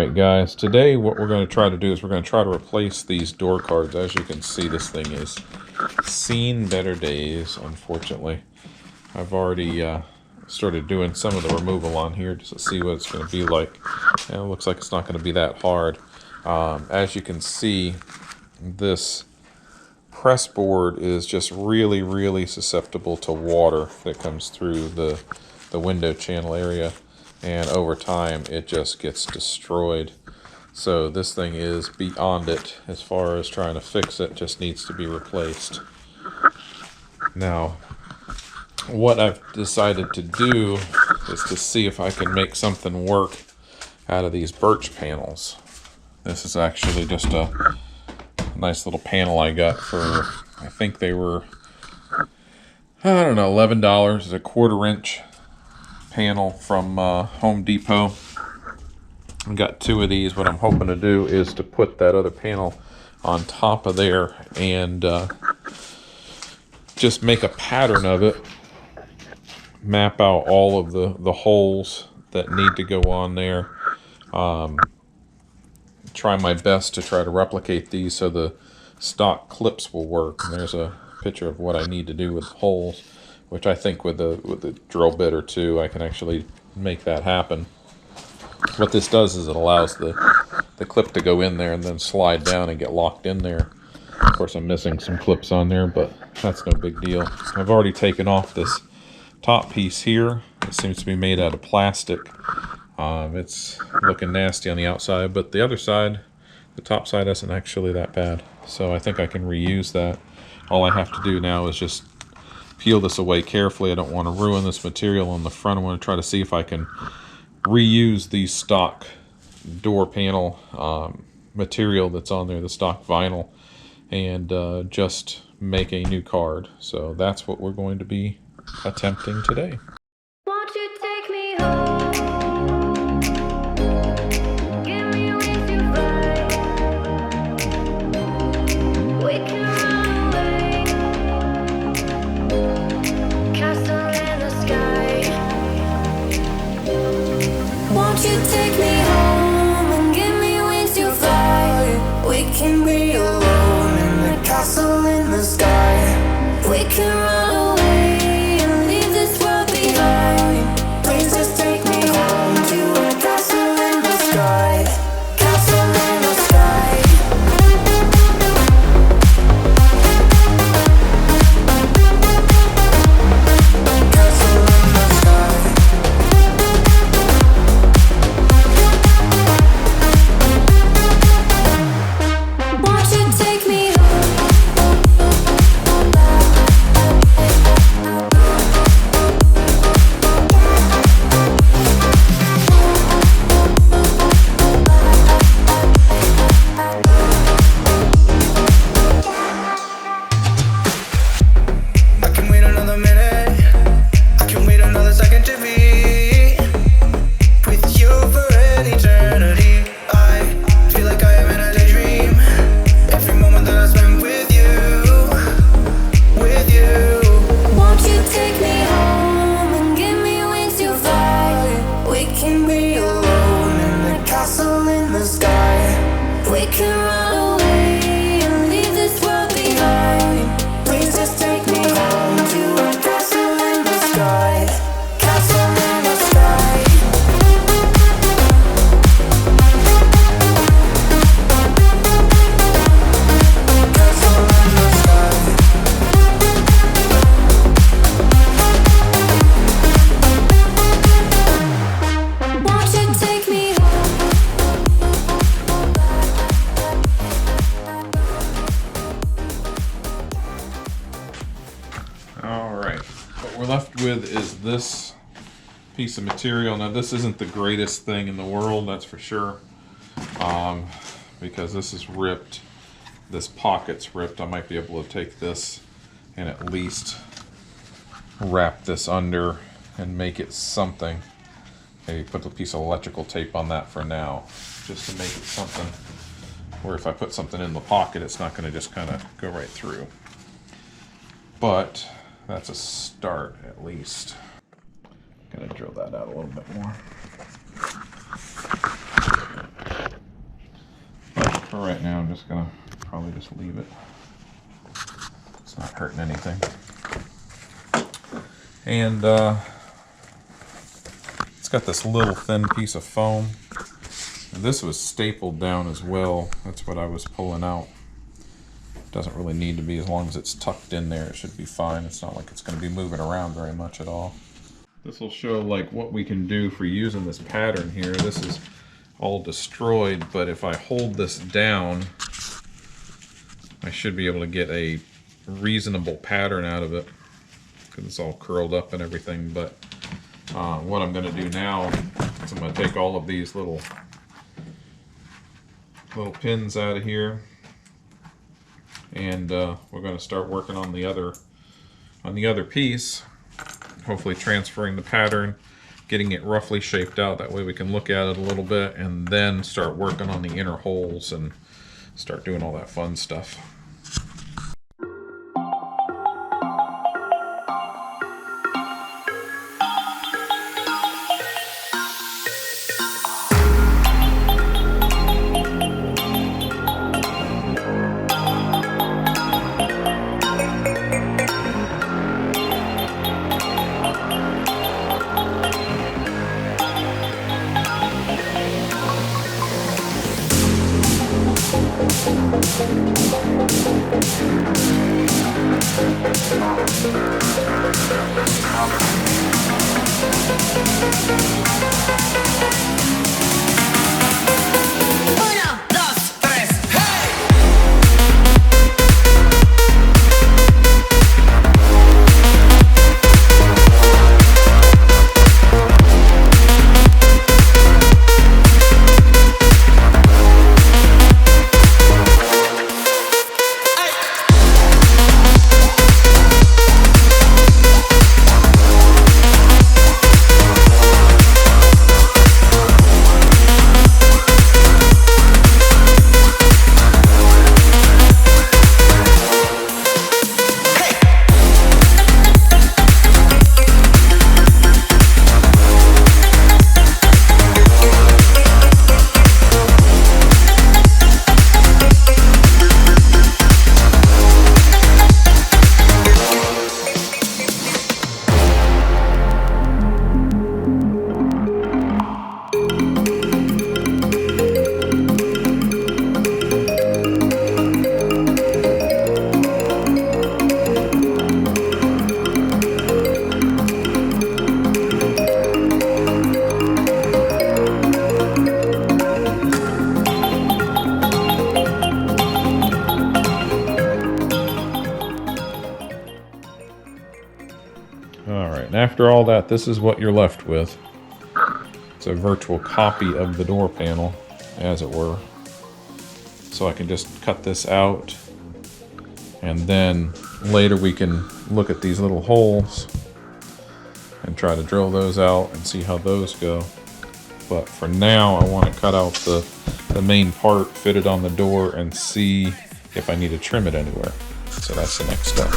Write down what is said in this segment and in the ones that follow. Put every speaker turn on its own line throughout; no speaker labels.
Alright guys, today what we're going to try to do is we're going to try to replace these door cards. As you can see, this thing has seen better days, unfortunately. I've already started doing some of the removal on here just to see what it's going to be like. And it looks like it's not going to be that hard. As you can see, this press board is just really susceptible to water that comes through the window channel area. And over time it just gets destroyed. So this thing is beyond it as far as trying to fix it. Just needs to be replaced. Now what I've decided to do is to see if I can make something work out of these birch panels. This is actually just a nice little panel I got for, I think they were, I don't know, $11. It's a 1/4 inch panel from Home Depot. I've got 2 of these. What I'm hoping to do is to put that other panel on top of there and just make a pattern of it, map out all of the holes that need to go on there, try my best to try to replicate these so the stock clips will work. And there's a picture of what I need to do with the holes, which I think with a drill bit or two I can actually make that happen. What this does is it allows the clip to go in there and then slide down and get locked in there. Of course I'm missing some clips on there, but that's no big deal. I've already taken off this top piece here. It seems to be made out of plastic. It's looking nasty on the outside, but the other side, the top side, isn't actually that bad. So I think I can reuse that. All I have to do now is just peel this away carefully. I don't want to ruin this material on the front. I want to try to see if I can reuse the stock door panel material that's on there, the stock vinyl, and just make a new card. So that's what we're going to be attempting today.
Won't you take me home?
Left with is this piece of material. Now this isn't the greatest thing in the world, that's for sure, because this is ripped, this pocket's ripped. I might be able to take this and at least wrap this under and make it something. Maybe put a piece of electrical tape on that for now, just to make it something where if I put something in the pocket it's not going to just kind of go right through. But that's a start, at least. Gonna drill that out a little bit more. for right now, I'm just gonna probably just leave it. It's not hurting anything. And it's got this little thin piece of foam. And this was stapled down as well. That's what I was pulling out. Doesn't really need to be, as long as it's tucked in there, it should be fine. It's not like it's going to be moving around very much at all. This will show like what we can do for using this pattern here. This is all destroyed, but if I hold this down, I should be able to get a reasonable pattern out of it, because it's all curled up and everything. But what I'm going to do now is I'm going to take all of these little pins out of here, and we're going to start working on the other piece, hopefully transferring the pattern, getting it roughly shaped out. That way we can look at it a little bit and then start working on the inner holes and start doing all that fun stuff. And after all that, this is what you're left with. It's a virtual copy of the door panel, as it were. So I can just cut this out, and then later we can look at these little holes and try to drill those out and see how those go. But for now, I want to cut out the main part, fit it on the door, and see if I need to trim it anywhere. So that's the next step.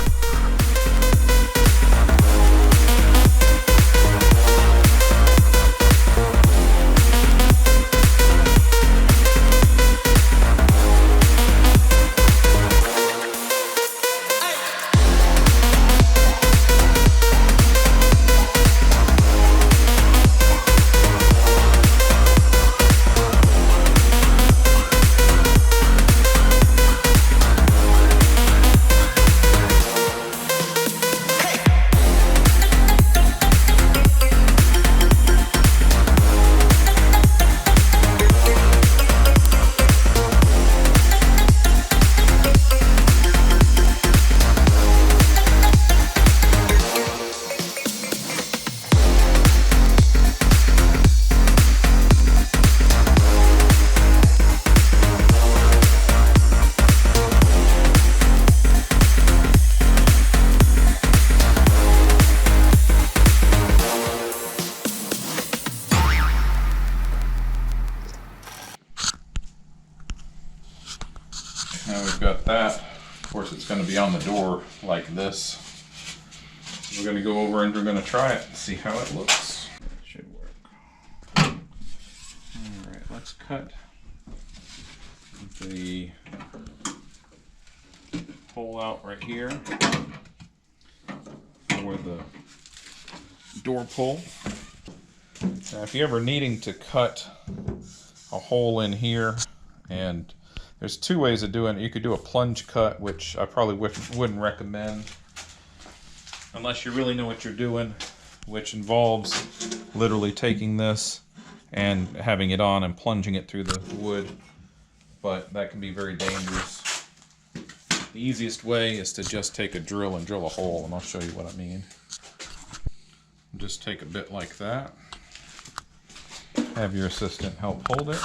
Now we've got that. Of course, it's going to be on the door like this. We're going to go over and we're going to try it and see how it looks. It should work. Alright, let's cut the hole out right here for the door pull. Now, if you're ever needing to cut a hole in here, and there's two ways of doing it. You could do a plunge cut, which I probably wouldn't recommend unless you really know what you're doing, which involves literally taking this and having it on and plunging it through the wood, but that can be very dangerous. The easiest way is to just take a drill and drill a hole, and I'll show you what I mean. Just take a bit like that. Have your assistant help hold it.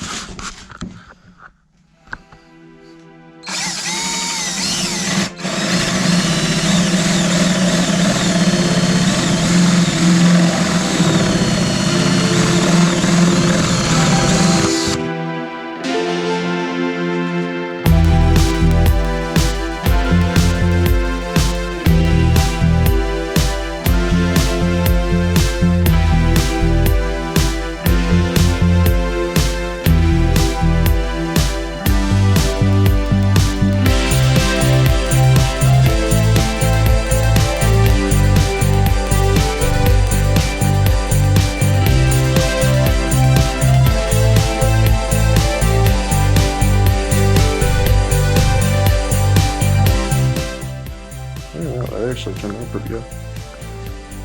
Actually turned out pretty good.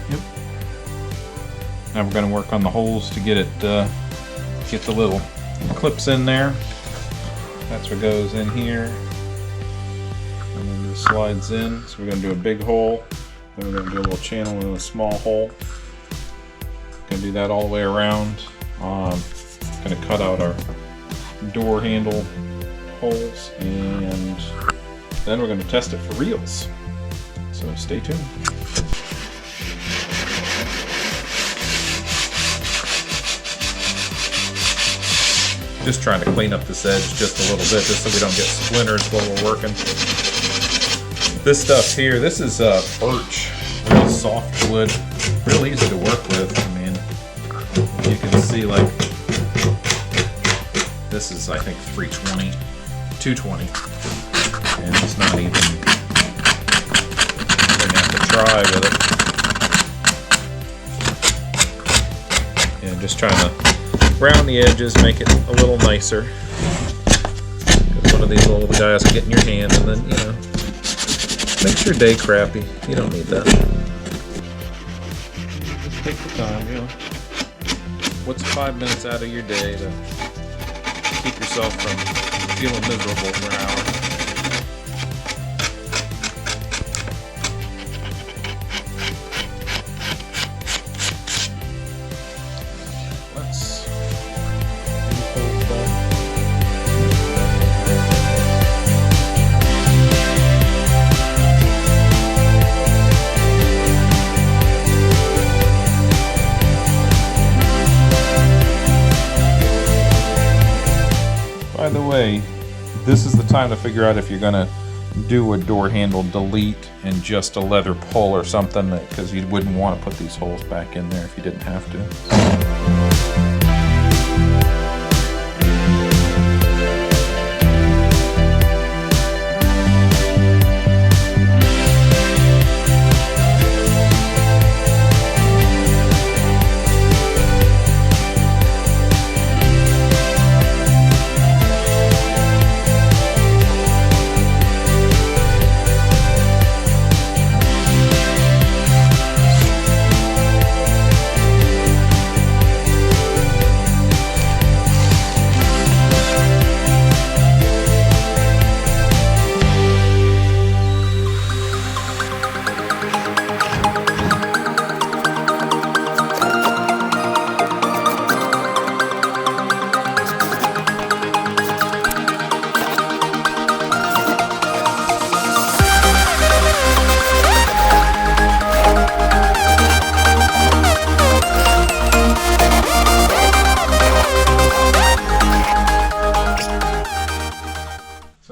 Yep. Now we're going to work on the holes to get it, get the little clips in there. That's what goes in here, and then it slides in. So we're going to do a big hole, then we're going to do a little channel and a small hole. Going to do that all the way around. Going to cut out our door handle holes, and then we're going to test it for reals. So stay tuned. Just trying to clean up this edge just a little bit, just so we don't get splinters while we're working. This stuff here, this is birch, real soft wood, real easy to work with. I mean, you can see, like, this is, I think, 320, 220, and it's not even. Try with it, and just trying to round the edges, make it a little nicer. One of these little guys will get in your hand, and then, you know, makes your day crappy. You don't need that. Just take the time, you know. What's 5 minutes out of your day to keep yourself from feeling miserable for an hour? By the way, this is the time to figure out if you're going to do a door handle delete and just a leather pull or something, because you wouldn't want to put these holes back in there if you didn't have to.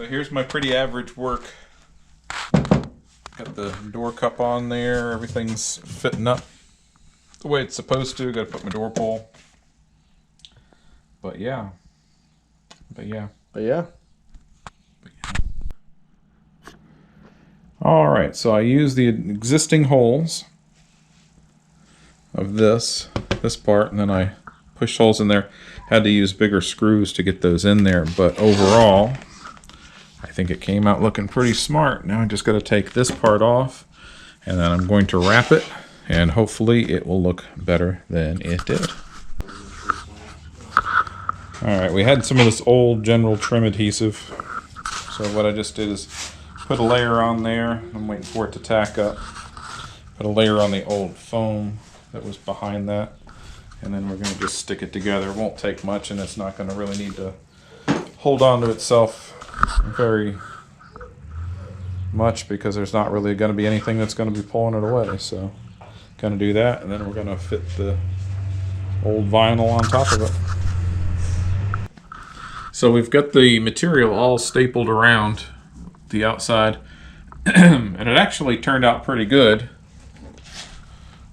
Here's my pretty average work. Got the door cup on there, everything's fitting up the way it's supposed to. Got to put my door pull. But yeah.
Yeah.
All right, so I used the existing holes of this part, and then I pushed holes in there. Had to use bigger screws to get those in there, but overall, I think it came out looking pretty smart. Now I just got to take this part off, and then I'm going to wrap it, and hopefully it will look better than it did. All right, we had some of this old general trim adhesive, so what I just did is put a layer on there. I'm waiting for it to tack up. Put a layer on the old foam that was behind that, and then we're going to just stick it together. It won't take much, and it's not going to really need to hold on to itself very much because there's not really going to be anything that's going to be pulling it away. So going to do that, and then we're going to fit the old vinyl on top of it. So we've got the material all stapled around the outside, and it actually turned out pretty good.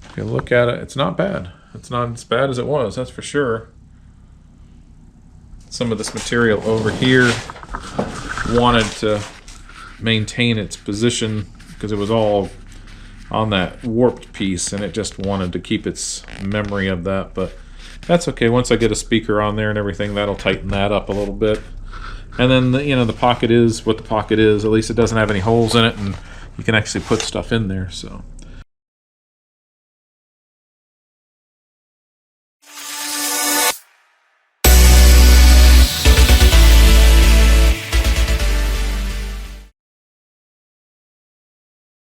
If you look at it, it's not bad. It's not as bad as it was, that's for sure. Some of this material over here wanted to maintain its position because it was all on that warped piece, and it just wanted to keep its memory of that, but that's okay. Once I get a speaker on there and everything, that'll tighten that up a little bit. And then the pocket is what the pocket is. At least it doesn't have any holes in it, and you can actually put stuff in there. So